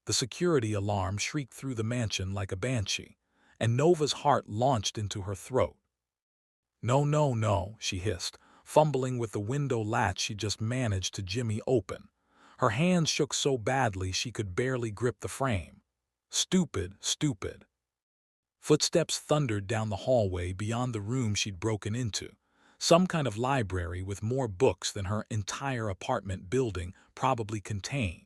The security alarm shrieked through the mansion like a banshee, and Nova's heart launched into her throat. "No, no, no," she hissed, fumbling with the window latch she just managed to jimmy open. Her hands shook so badly she could barely grip the frame. "Stupid, stupid." Footsteps thundered down the hallway beyond the room she'd broken into. Some kind of library with more books than her entire apartment building probably contained.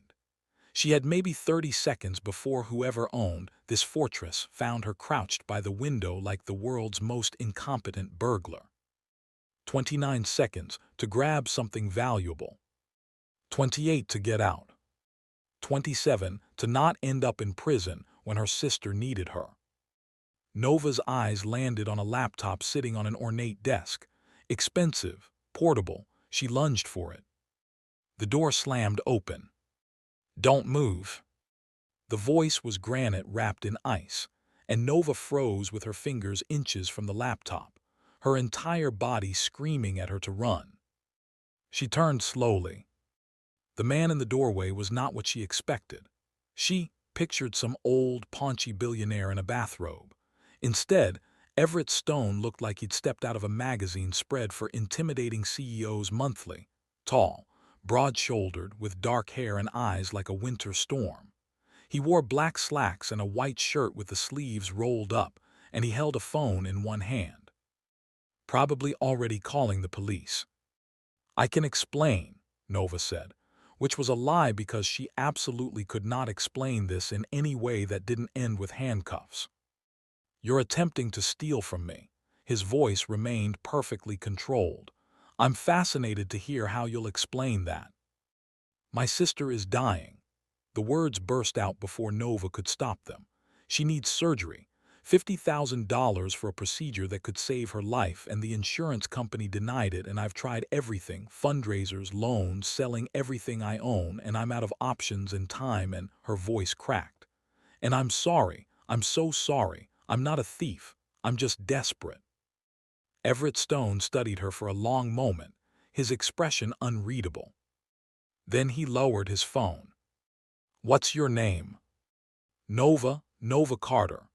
She had maybe 30 seconds before whoever owned this fortress found her crouched by the window like the world's most incompetent burglar. 29 seconds to grab something valuable. 28 to get out. 27 to not end up in prison when her sister needed her. Nova's eyes landed on a laptop sitting on an ornate desk. Expensive, portable, she lunged for it. The door slammed open. "Don't move." The voice was granite wrapped in ice, and Nova froze with her fingers inches from the laptop, her entire body screaming at her to run. She turned slowly. The man in the doorway was not what she expected. She pictured some old, paunchy billionaire in a bathrobe. Instead, Everett Stone looked like he'd stepped out of a magazine spread for intimidating CEOs monthly. Tall, broad-shouldered, with dark hair and eyes like a winter storm. He wore black slacks and a white shirt with the sleeves rolled up, and he held a phone in one hand. Probably already calling the police. "I can explain," Nova said, which was a lie because she absolutely could not explain this in any way that didn't end with handcuffs. "You're attempting to steal from me." His voice remained perfectly controlled. "I'm fascinated to hear how you'll explain that." "My sister is dying." The words burst out before Nova could stop them. "She needs surgery. $50,000 for a procedure that could save her life, and the insurance company denied it, and I've tried everything, fundraisers, loans, selling everything I own, and I'm out of options and time," and her voice cracked. "And I'm sorry. I'm so sorry. I'm not a thief. I'm just desperate." Everett Stone studied her for a long moment, his expression unreadable. Then he lowered his phone. "What's your name?" Nova Carter."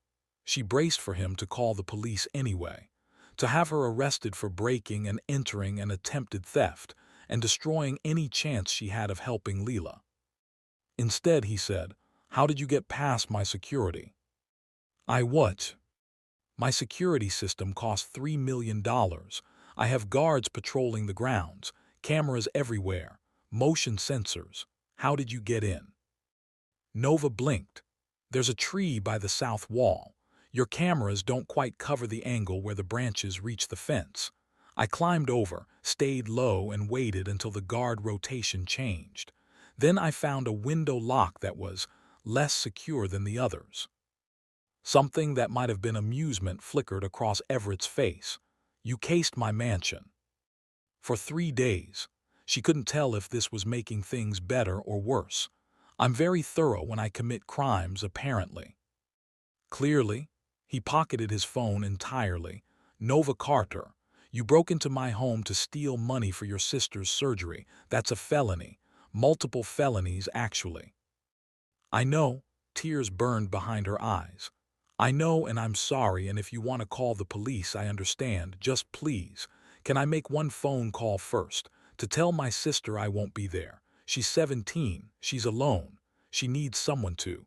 She braced for him to call the police anyway, to have her arrested for breaking and entering and attempted theft, and destroying any chance she had of helping Leela. Instead, he said, "How did you get past my security?" "I what?" "My security system cost $3 million. I have guards patrolling the grounds, cameras everywhere, motion sensors. How did you get in?" Nova blinked. "There's a tree by the south wall. Your cameras don't quite cover the angle where the branches reach the fence. I climbed over, stayed low, and waited until the guard rotation changed. Then I found a window lock that was less secure than the others." Something that might have been amusement flickered across Everett's face. "You cased my mansion." "For 3 days. She couldn't tell if this was making things better or worse. I'm very thorough when I commit crimes, apparently." "Clearly." He pocketed his phone entirely. "Nova Carter, you broke into my home to steal money for your sister's surgery. That's a felony. Multiple felonies, actually." "I know." Tears burned behind her eyes. "I know, and I'm sorry, and if you want to call the police, I understand. Just please, can I make one phone call first, to tell my sister I won't be there? She's 17, she's alone, she needs someone to."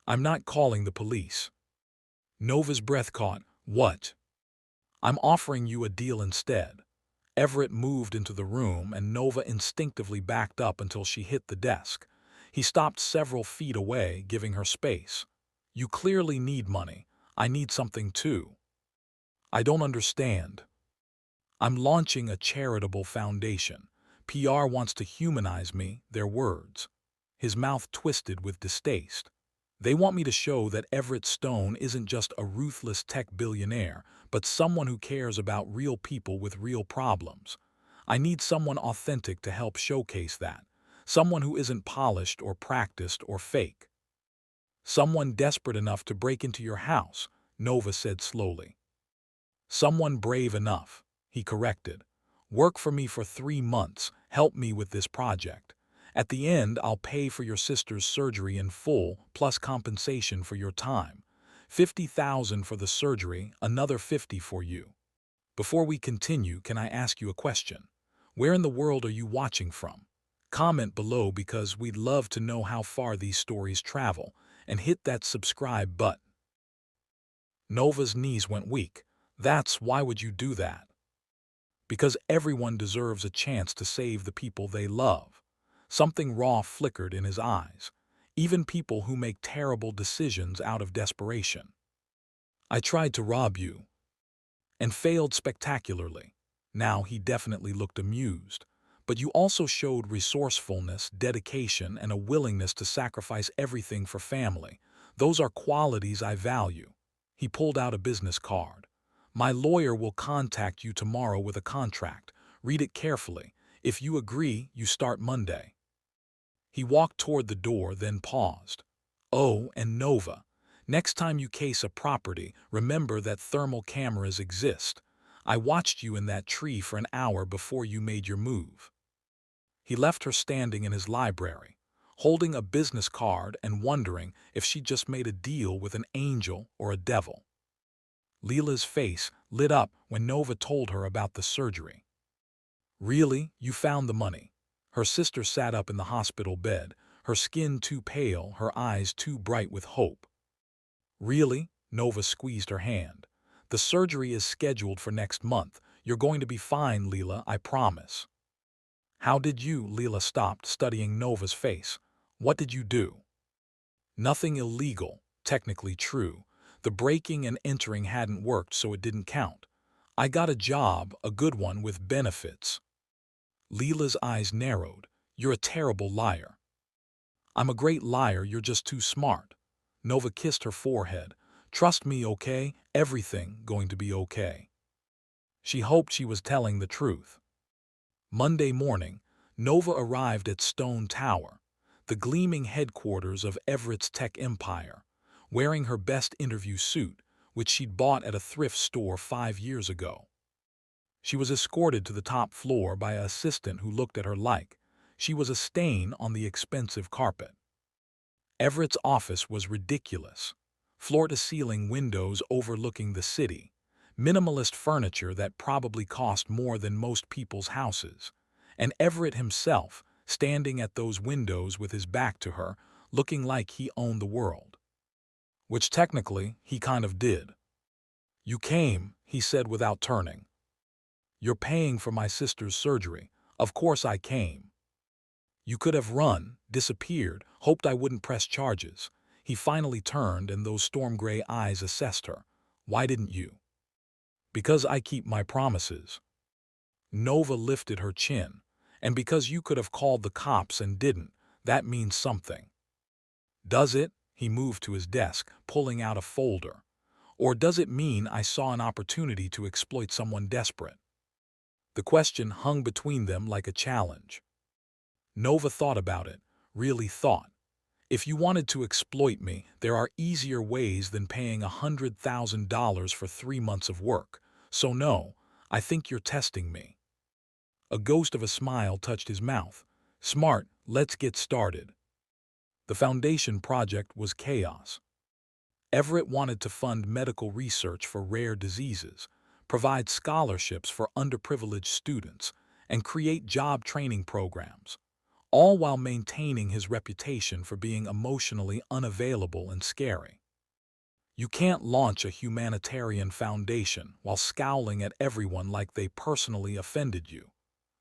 "I'm not calling the police." Nova's breath caught. "What?" "I'm offering you a deal instead." Everett moved into the room, and Nova instinctively backed up until she hit the desk. He stopped several feet away, giving her space. "You clearly need money. I need something too." "I don't understand." "I'm launching a charitable foundation. PR wants to humanize me," their words. His mouth twisted with distaste. "They want me to show that Everett Stone isn't just a ruthless tech billionaire, but someone who cares about real people with real problems. I need someone authentic to help showcase that. Someone who isn't polished or practiced or fake." "Someone desperate enough to break into your house," Nova said slowly. "Someone brave enough," he corrected. "Work for me for 3 months, help me with this project. At the end, I'll pay for your sister's surgery in full, plus compensation for your time. 50,000 for the surgery, another 50 for you. Before we continue, can I ask you a question? Where in the world are you watching from? Comment below because we'd love to know how far these stories travel, and hit that subscribe button. Nova's knees went weak. Why would you do that? Because everyone deserves a chance to save the people they love. Something raw flickered in his eyes. Even people who make terrible decisions out of desperation. I tried to rob you, and failed spectacularly. Now he definitely looked amused. But you also showed resourcefulness, dedication, and a willingness to sacrifice everything for family. Those are qualities I value. He pulled out a business card. My lawyer will contact you tomorrow with a contract. Read it carefully. If you agree, you start Monday. He walked toward the door, then paused. Oh, and Nova, next time you case a property, remember that thermal cameras exist. I watched you in that tree for an hour before you made your move. He left her standing in his library, holding a business card and wondering if she'd just made a deal with an angel or a devil. Leela's face lit up when Nova told her about the surgery. Really? You found the money? Her sister sat up in the hospital bed, her skin too pale, her eyes too bright with hope. Really? Nova squeezed her hand. The surgery is scheduled for next month. You're going to be fine, Leela, I promise. How did you? Leela stopped, studying Nova's face. What did you do? Nothing illegal, technically true. The breaking and entering hadn't worked, so it didn't count. I got a job, a good one with benefits. Leela's eyes narrowed. You're a terrible liar. I'm a great liar, you're just too smart. Nova kissed her forehead. Trust me, okay? Everything going to be okay. She hoped she was telling the truth. Monday morning, Nova arrived at Stone Tower, the gleaming headquarters of Everett's tech empire, wearing her best interview suit, which she'd bought at a thrift store 5 years ago. She was escorted to the top floor by an assistant who looked at her like she was a stain on the expensive carpet. Everett's office was ridiculous. Floor-to-ceiling windows overlooking the city, minimalist furniture that probably cost more than most people's houses, and Everett himself standing at those windows with his back to her, looking like he owned the world. Which technically, he kind of did. You came, he said without turning. You're paying for my sister's surgery. Of course I came. You could have run, disappeared, hoped I wouldn't press charges. He finally turned and those storm-gray eyes assessed her. Why didn't you? Because I keep my promises. Nova lifted her chin. And because you could have called the cops and didn't, that means something. Does it? He moved to his desk, pulling out a folder. Or does it mean I saw an opportunity to exploit someone desperate? The question hung between them like a challenge. Nova thought about it, really thought. If you wanted to exploit me, there are easier ways than paying $100,000 for 3 months of work. So no, I think you're testing me. A ghost of a smile touched his mouth. Smart, let's get started. The foundation project was chaos. Everett wanted to fund medical research for rare diseases, provide scholarships for underprivileged students, and create job training programs, all while maintaining his reputation for being emotionally unavailable and scary. You can't launch a humanitarian foundation while scowling at everyone like they personally offended you,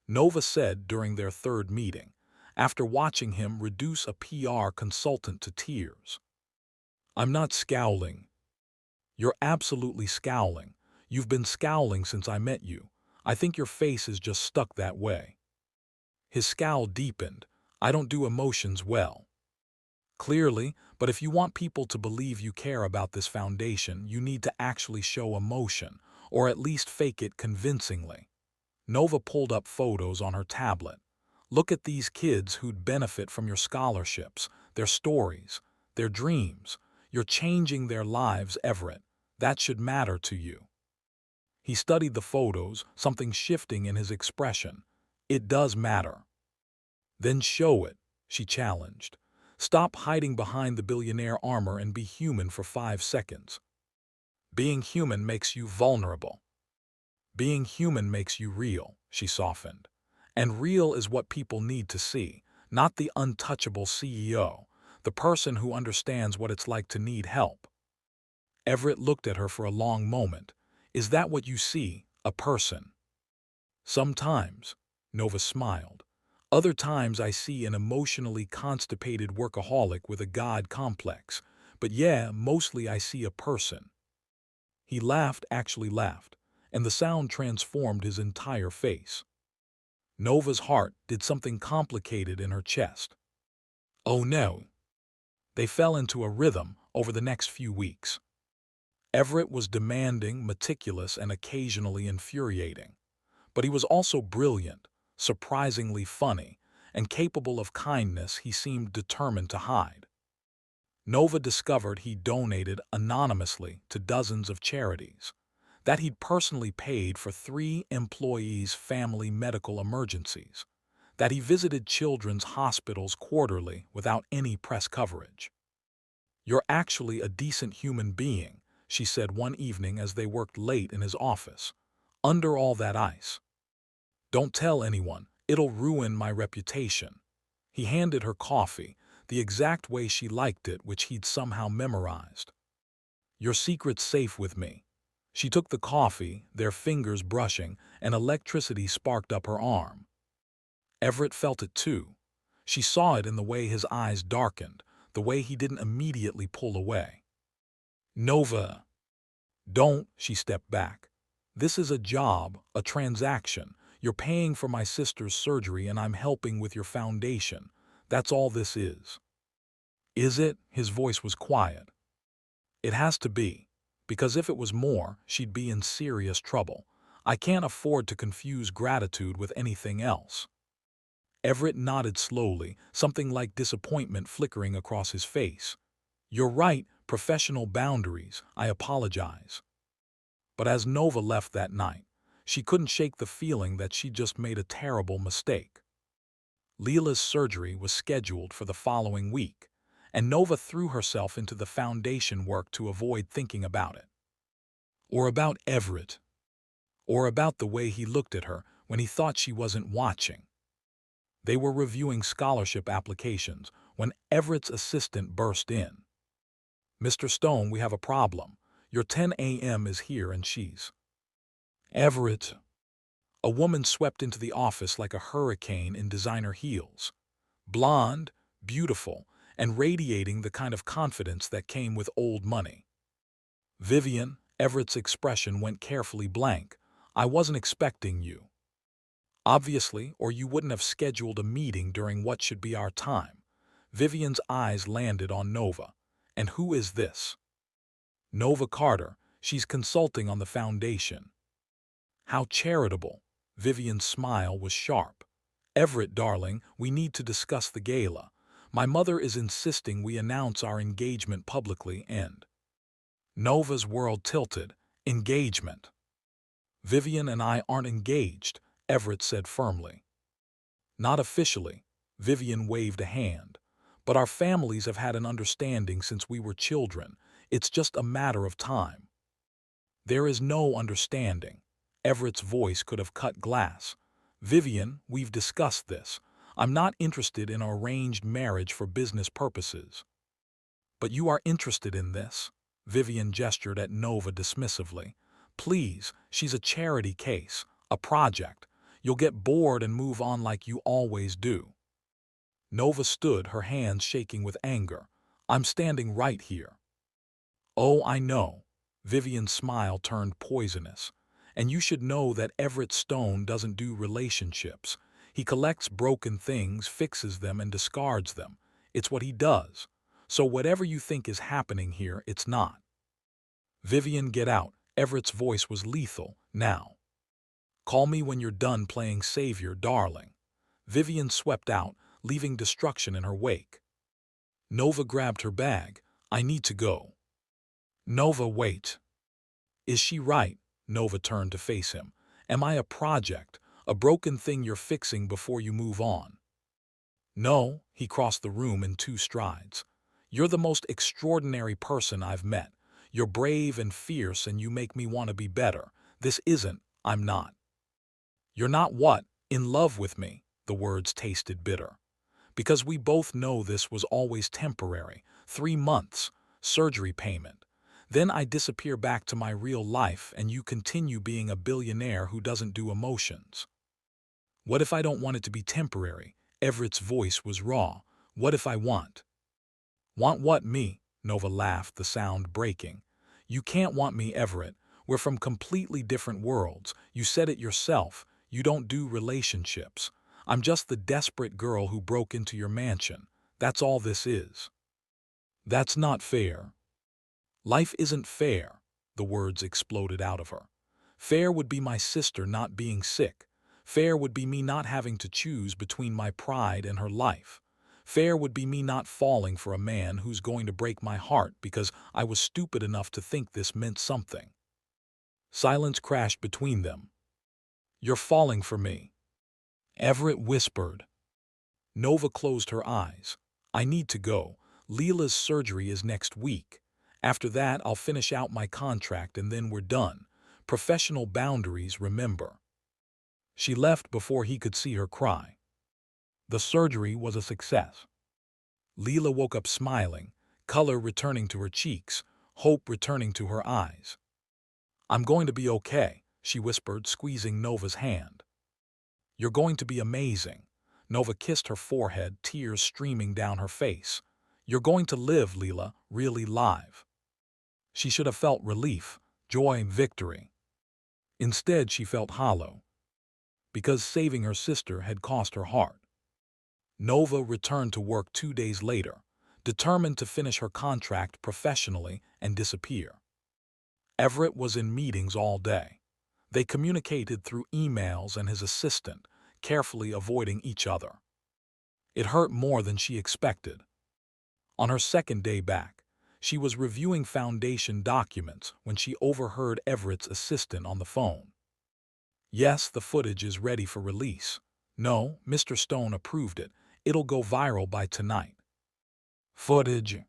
Nova said during their third meeting, after watching him reduce a PR consultant to tears. I'm not scowling. You're absolutely scowling. You've been scowling since I met you. I think your face is just stuck that way. His scowl deepened. I don't do emotions well. Clearly, but if you want people to believe you care about this foundation, you need to actually show emotion, or at least fake it convincingly. Nova pulled up photos on her tablet. Look at these kids who'd benefit from your scholarships, their stories, their dreams. You're changing their lives, Everett. That should matter to you. He studied the photos, something shifting in his expression. It does matter. Then show it. she challenged. Stop hiding behind the billionaire armor and be human for 5 seconds. Being human makes you vulnerable. Being human makes you real, she softened. And real is what people need to see, not the untouchable CEO, the person who understands what it's like to need help. Everett looked at her for a long moment. Is that what you see, a person? Sometimes, Nova smiled. Other times I see an emotionally constipated workaholic with a god complex. But yeah, mostly I see a person. He laughed, actually laughed, and the sound transformed his entire face. Nova's heart did something complicated in her chest. Oh no! They fell into a rhythm over the next few weeks. Everett was demanding, meticulous, and occasionally infuriating. But he was also brilliant, surprisingly funny, and capable of kindness he seemed determined to hide. Nova discovered he donated anonymously to dozens of charities, that he'd personally paid for 3 employees' family medical emergencies, that he visited children's hospitals quarterly without any press coverage. "You're actually a decent human being," she said one evening as they worked late in his office. "Under all that ice. Don't tell anyone, it'll ruin my reputation." He handed her coffee, the exact way she liked it, which he'd somehow memorized. "Your secret's safe with me." She took the coffee, their fingers brushing, and electricity sparked up her arm. Everett felt it too. She saw it in the way his eyes darkened, the way he didn't immediately pull away. "Nova." "Don't," she stepped back. "This is a job, a transaction. You're paying for my sister's surgery and I'm helping with your foundation. That's all this is." "Is it?" His voice was quiet. "It has to be. Because if it was more, she'd be in serious trouble. I can't afford to confuse gratitude with anything else." Everett nodded slowly, something like disappointment flickering across his face. "You're right, professional boundaries. I apologize." But as Nova left that night, she couldn't shake the feeling that she'd just made a terrible mistake. Leela's surgery was scheduled for the following week, and Nova threw herself into the foundation work to avoid thinking about it. Or about Everett. Or about the way he looked at her when he thought she wasn't watching. They were reviewing scholarship applications when Everett's assistant burst in. "Mr. Stone, we have a problem. Your 10 a.m. is here and she's—" "Everett." A woman swept into the office like a hurricane in designer heels. Blonde, beautiful, and radiating the kind of confidence that came with old money. "Vivian," Everett's expression went carefully blank. "I wasn't expecting you. Obviously, or you wouldn't have scheduled a meeting during what should be our time." Vivian's eyes landed on Nova. "And who is this?" "Nova Carter. She's consulting on the foundation." "How charitable." Vivian's smile was sharp. "Everett, darling, we need to discuss the gala. My mother is insisting we announce our engagement publicly and—" Nova's world tilted. "Engagement?" "Vivian and I aren't engaged," Everett said firmly. "Not officially." Vivian waved a hand. "But our families have had an understanding since we were children. It's just a matter of time." "There is no understanding." Everett's voice could have cut glass. "Vivian, we've discussed this. I'm not interested in an arranged marriage for business purposes." "But you are interested in this." Vivian gestured at Nova dismissively. "Please, she's a charity case, a project. You'll get bored and move on like you always do." Nova stood, her hands shaking with anger. "I'm standing right here." "Oh, I know." Vivian's smile turned poisonous. "And you should know that Everett Stone doesn't do relationships. He collects broken things, fixes them, and discards them. It's what he does. So whatever you think is happening here, it's not." "Vivian, get out." Everett's voice was lethal. "Now. Call me when you're done playing savior, darling." Vivian swept out, leaving destruction in her wake. Nova grabbed her bag. "I need to go." "Nova, wait." "Is she right?" Nova turned to face him. "Am I a project, a broken thing you're fixing before you move on?" No, he crossed the room in 2 strides. You're the most extraordinary person I've met. You're brave and fierce and you make me want to be better. This isn't, I'm not. You're not what? In love with me. The words tasted bitter. Because we both know this was always temporary. 3 months, surgery payment. Then I disappear back to my real life and you continue being a billionaire who doesn't do emotions. What if I don't want it to be temporary? Everett's voice was raw. What if I want? Want what, me? Nova laughed, the sound breaking. You can't want me, Everett. We're from completely different worlds. You said it yourself. You don't do relationships. I'm just the desperate girl who broke into your mansion. That's all this is. That's not fair. Life isn't fair, the words exploded out of her. Fair would be my sister not being sick. Fair would be me not having to choose between my pride and her life. Fair would be me not falling for a man who's going to break my heart because I was stupid enough to think this meant something. Silence crashed between them. You're falling for me, Everett whispered. Nova closed her eyes. I need to go. Leela's surgery is next week. After that, I'll finish out my contract and then we're done. Professional boundaries, remember. She left before he could see her cry. The surgery was a success. Leela woke up smiling, color returning to her cheeks, hope returning to her eyes. I'm going to be okay, she whispered, squeezing Nova's hand. You're going to be amazing. Nova kissed her forehead, tears streaming down her face. You're going to live, Leela, really live. She should have felt relief, joy, victory. Instead, she felt hollow, because saving her sister had cost her heart. Nova returned to work 2 days later, determined to finish her contract professionally and disappear. Everett was in meetings all day. They communicated through emails and his assistant, carefully avoiding each other. It hurt more than she expected. On her second day back, she was reviewing foundation documents when she overheard Everett's assistant on the phone. Yes, the footage is ready for release. No, Mr. Stone approved it. It'll go viral by tonight. Footage.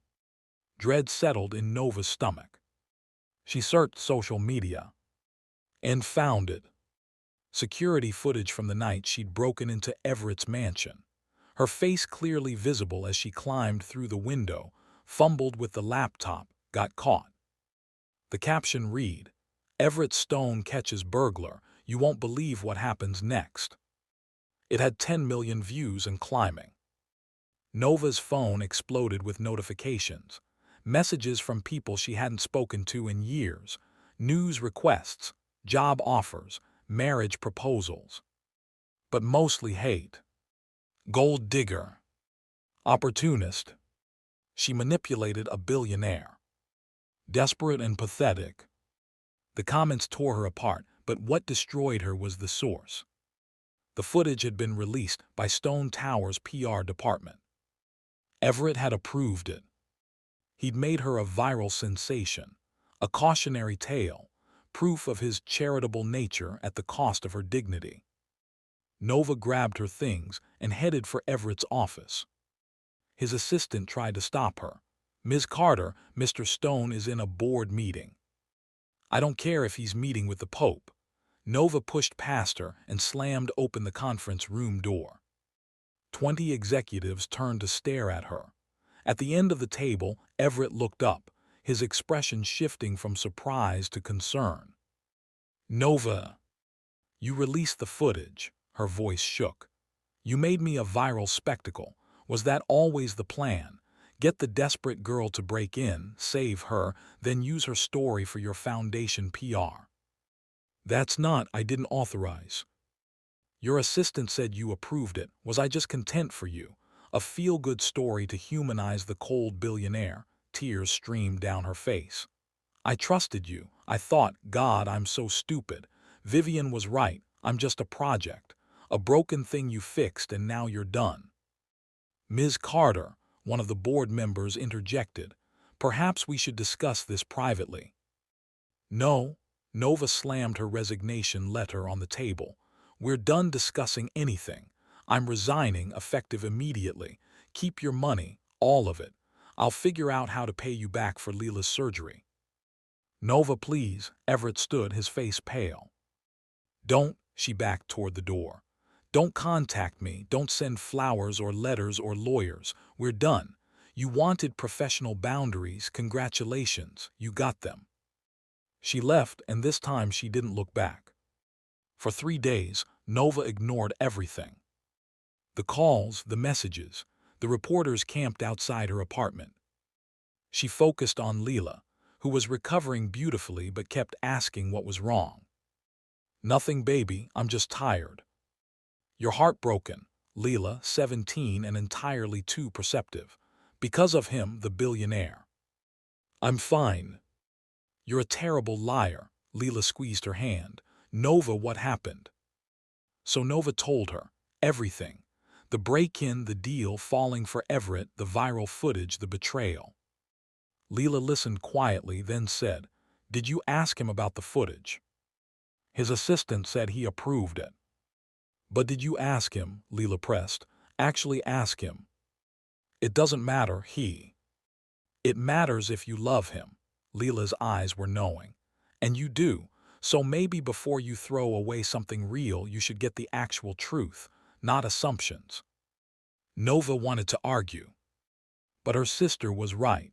Dread settled in Nova's stomach. She searched social media and found it. Security footage from the night she'd broken into Everett's mansion. Her face clearly visible as she climbed through the window, fumbled with the laptop, got caught. The caption read, Everett Stone catches burglar. You won't believe what happens next. It had 10 million views and climbing. Nova's phone exploded with notifications. Messages from people she hadn't spoken to in years. News requests, job offers, marriage proposals. But mostly hate. Gold digger. Opportunist. She manipulated a billionaire. Desperate and pathetic. The comments tore her apart, but what destroyed her was the source. The footage had been released by Stone Tower's PR department. Everett had approved it. He'd made her a viral sensation, a cautionary tale, proof of his charitable nature at the cost of her dignity. Nova grabbed her things and headed for Everett's office. His assistant tried to stop her. Ms. Carter, Mr. Stone is in a board meeting. I don't care if he's meeting with the Pope. Nova pushed past her and slammed open the conference room door. 20 executives turned to stare at her. At the end of the table, Everett looked up, his expression shifting from surprise to concern. Nova, you released the footage. Her voice shook. You made me a viral spectacle. Was that always the plan? Get the desperate girl to break in, save her, then use her story for your foundation PR. That's not, I didn't authorize. Your assistant said you approved it. Was I just content for you? A feel-good story to humanize the cold billionaire. Tears streamed down her face. I trusted you. I thought, God, I'm so stupid. Vivian was right. I'm just a project. A broken thing you fixed and now you're done. Ms. Carter, one of the board members, interjected. Perhaps we should discuss this privately. No. Nova slammed her resignation letter on the table. We're done discussing anything. I'm resigning, effective immediately. Keep your money, all of it. I'll figure out how to pay you back for Leela's surgery." "Nova, please." Everett stood, his face pale. "Don't," she backed toward the door. "Don't contact me. Don't send flowers or letters or lawyers. We're done. You wanted professional boundaries. Congratulations, you got them." She left, and this time she didn't look back. For 3 days, Nova ignored everything. The calls, the messages, the reporters camped outside her apartment. She focused on Leela, who was recovering beautifully but kept asking what was wrong. "Nothing, baby, I'm just tired." "You're heartbroken." Leela, 17 and entirely too perceptive. "Because of him, the billionaire." "I'm fine." "You're a terrible liar." Leela squeezed her hand. "Nova, what happened?" So Nova told her. Everything. The break-in, the deal, falling for Everett, the viral footage, the betrayal. Leela listened quietly, then said, "Did you ask him about the footage?" His assistant said he approved it. "But did you ask him?" Leela pressed. "Actually ask him." "It doesn't matter, It matters if you love him." Leela's eyes were knowing. "And you do. So maybe before you throw away something real, you should get the actual truth, not assumptions." Nova wanted to argue. But her sister was right.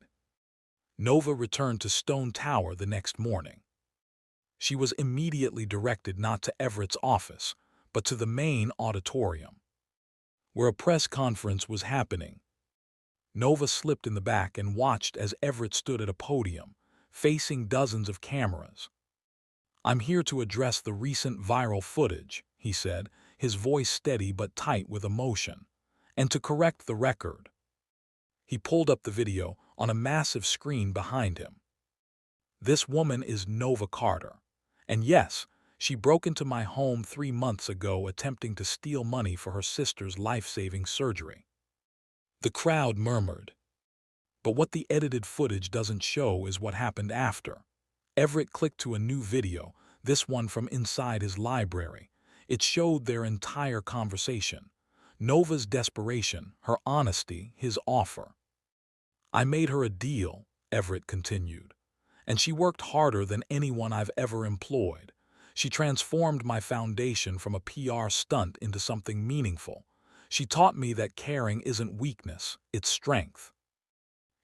Nova returned to Stone Tower the next morning. She was immediately directed not to Everett's office, but to the main auditorium, where a press conference was happening. Nova slipped in the back and watched as Everett stood at a podium, facing dozens of cameras. "I'm here to address the recent viral footage," he said, his voice steady but tight with emotion, "and to correct the record." He pulled up the video on a massive screen behind him. "This woman is Nova Carter. And yes, she broke into my home 3 months ago attempting to steal money for her sister's life-saving surgery." The crowd murmured. But what the edited footage doesn't show is what happened after. Everett clicked to a new video, this one from inside his library. It showed their entire conversation. Nova's desperation, her honesty, his offer. "I made her a deal," Everett continued, "and she worked harder than anyone I've ever employed. She transformed my foundation from a PR stunt into something meaningful. She taught me that caring isn't weakness, it's strength."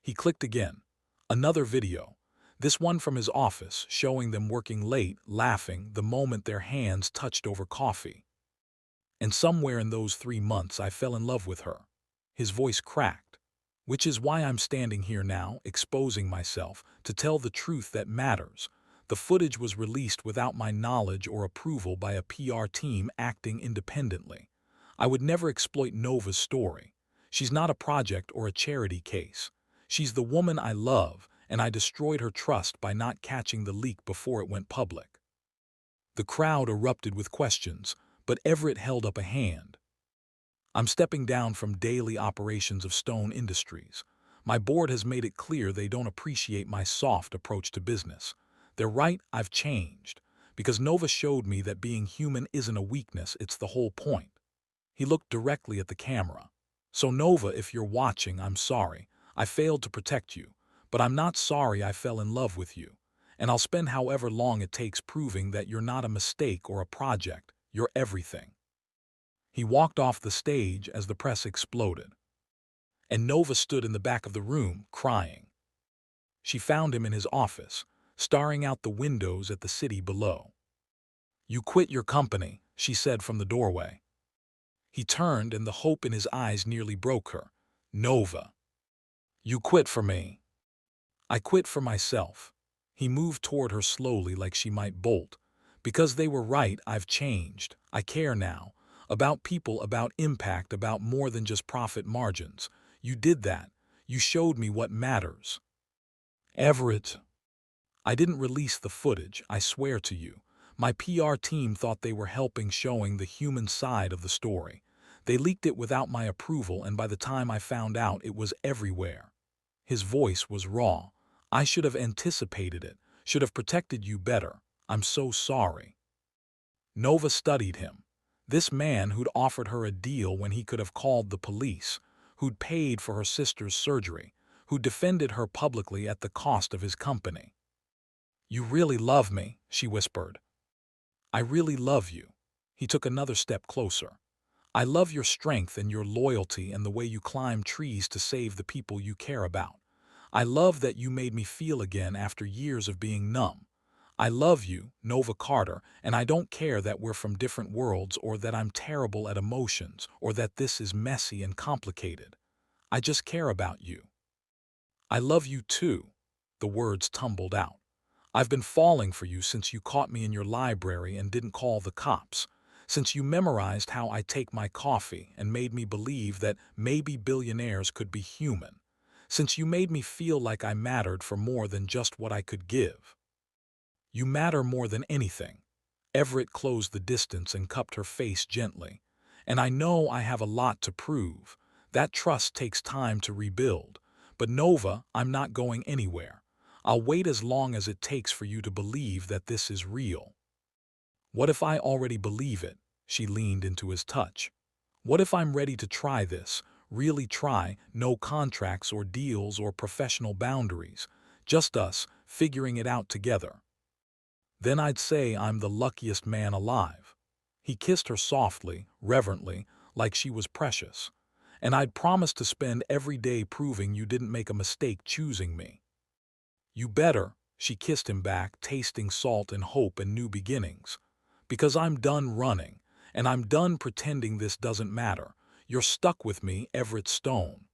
He clicked again. Another video, this one from his office, showing them working late, laughing, the moment their hands touched over coffee. "And somewhere in those 3 months I fell in love with her." His voice cracked. "Which is why I'm standing here now, exposing myself, to tell the truth that matters. The footage was released without my knowledge or approval by a PR team acting independently. I would never exploit Nova's story. She's not a project or a charity case. She's the woman I love, and I destroyed her trust by not catching the leak before it went public." The crowd erupted with questions, but Everett held up a hand. "I'm stepping down from daily operations of Stone Industries. My board has made it clear they don't appreciate my soft approach to business. They're right, I've changed. Because Nova showed me that being human isn't a weakness, it's the whole point." He looked directly at the camera. "So Nova, if you're watching, I'm sorry. I failed to protect you. But I'm not sorry I fell in love with you. And I'll spend however long it takes proving that you're not a mistake or a project. You're everything." He walked off the stage as the press exploded. And Nova stood in the back of the room, crying. She found him in his office, staring out the windows at the city below. "You quit your company," she said from the doorway. He turned, and the hope in his eyes nearly broke her. "Nova, you quit for me." "I quit for myself." He moved toward her slowly like she might bolt. "Because they were right, I've changed. I care now. About people, about impact, about more than just profit margins. You did that. You showed me what matters." "Everett." "I didn't release the footage, I swear to you. My PR team thought they were helping, showing the human side of the story. They leaked it without my approval, and by the time I found out, it was everywhere." His voice was raw. "I should have anticipated it, should have protected you better. I'm so sorry." Nova studied him. This man who'd offered her a deal when he could have called the police, who'd paid for her sister's surgery, who defended her publicly at the cost of his company. "You really love me," she whispered. "I really love you." He took another step closer. "I love your strength and your loyalty and the way you climb trees to save the people you care about. I love that you made me feel again after years of being numb. I love you, Nova Carter, and I don't care that we're from different worlds or that I'm terrible at emotions or that this is messy and complicated. I just care about you." "I love you too," the words tumbled out. "I've been falling for you since you caught me in your library and didn't call the cops. Since you memorized how I take my coffee and made me believe that maybe billionaires could be human. Since you made me feel like I mattered for more than just what I could give. You matter more than anything." Everett closed the distance and cupped her face gently. "And I know I have a lot to prove. That trust takes time to rebuild. But Nova, I'm not going anywhere. I'll wait as long as it takes for you to believe that this is real." "What if I already believe it?" She leaned into his touch. "What if I'm ready to try this, really try, no contracts or deals or professional boundaries, just us, figuring it out together? Then I'd say I'm the luckiest man alive." He kissed her softly, reverently, like she was precious. "And I'd promise to spend every day proving you didn't make a mistake choosing me." "You better," she kissed him back, tasting salt and hope and new beginnings. "Because I'm done running, and I'm done pretending this doesn't matter. You're stuck with me, Everett Stone."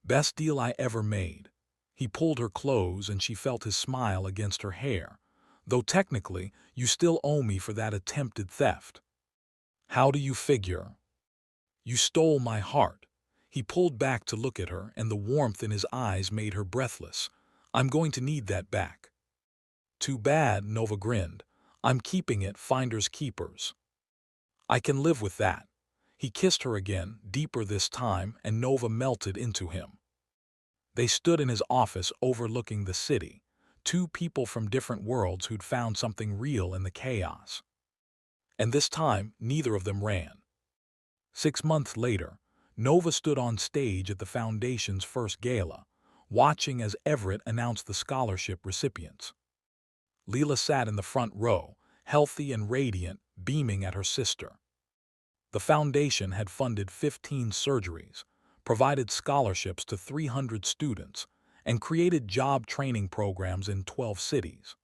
"Best deal I ever made." He pulled her close and she felt his smile against her hair. "Though technically, you still owe me for that attempted theft." "How do you figure?" "You stole my heart." He pulled back to look at her, and the warmth in his eyes made her breathless. "I'm going to need that back." "Too bad," Nova grinned. "I'm keeping it, finders keepers." "I can live with that." He kissed her again, deeper this time, and Nova melted into him. They stood in his office overlooking the city, two people from different worlds who'd found something real in the chaos. And this time, neither of them ran. 6 months later, Nova stood on stage at the Foundation's first gala, watching as Everett announced the scholarship recipients. Leela sat in the front row, healthy and radiant, beaming at her sister. The Foundation had funded 15 surgeries, provided scholarships to 300 students, and created job training programs in 12 cities.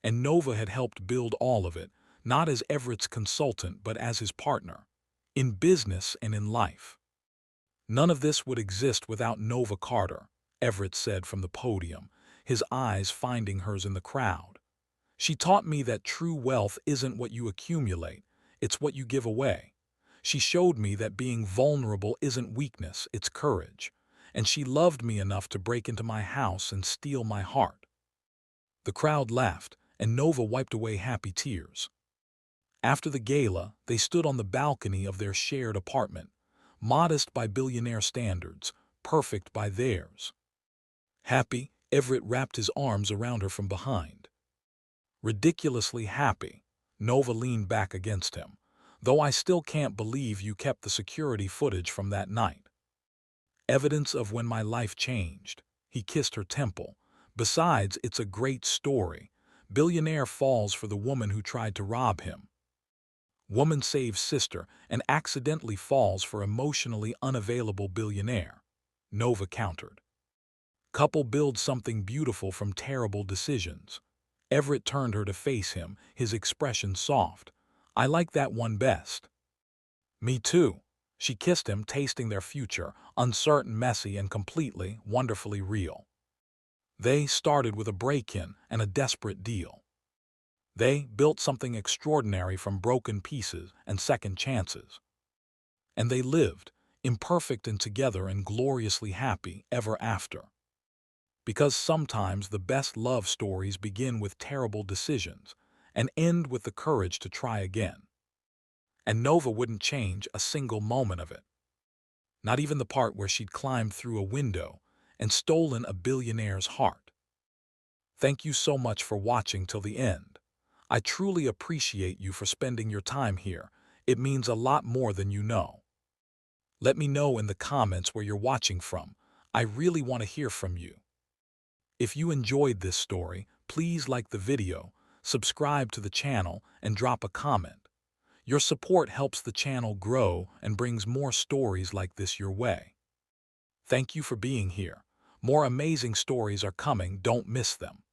And Nova had helped build all of it, not as Everett's consultant but as his partner, in business and in life. "None of this would exist without Nova Carter," Everett said from the podium, his eyes finding hers in the crowd. "She taught me that true wealth isn't what you accumulate, it's what you give away. She showed me that being vulnerable isn't weakness, it's courage. And she loved me enough to break into my house and steal my heart." The crowd laughed, and Nova wiped away happy tears. After the gala, they stood on the balcony of their shared apartment, modest by billionaire standards, perfect by theirs. "Happy?" Everett wrapped his arms around her from behind. "Ridiculously happy." Nova leaned back against him. "Though I still can't believe you kept the security footage from that night." "Evidence of when my life changed." He kissed her temple. "Besides, it's a great story. Billionaire falls for the woman who tried to rob him. Woman saves sister and accidentally falls for emotionally unavailable billionaire." Nova countered. "Couple builds something beautiful from terrible decisions." Everett turned her to face him, his expression soft. "I like that one best." "Me too." She kissed him, tasting their future, uncertain, messy, and completely, wonderfully real. They started with a break-in and a desperate deal. They built something extraordinary from broken pieces and second chances. And they lived, imperfect and together and gloriously happy, ever after. Because sometimes the best love stories begin with terrible decisions and end with the courage to try again. And Nova wouldn't change a single moment of it. Not even the part where she'd climbed through a window and stolen a billionaire's heart. Thank you so much for watching till the end. I truly appreciate you for spending your time here. It means a lot more than you know. Let me know in the comments where you're watching from. I really want to hear from you. If you enjoyed this story, please like the video, subscribe to the channel, and drop a comment. Your support helps the channel grow and brings more stories like this your way. Thank you for being here. More amazing stories are coming, don't miss them.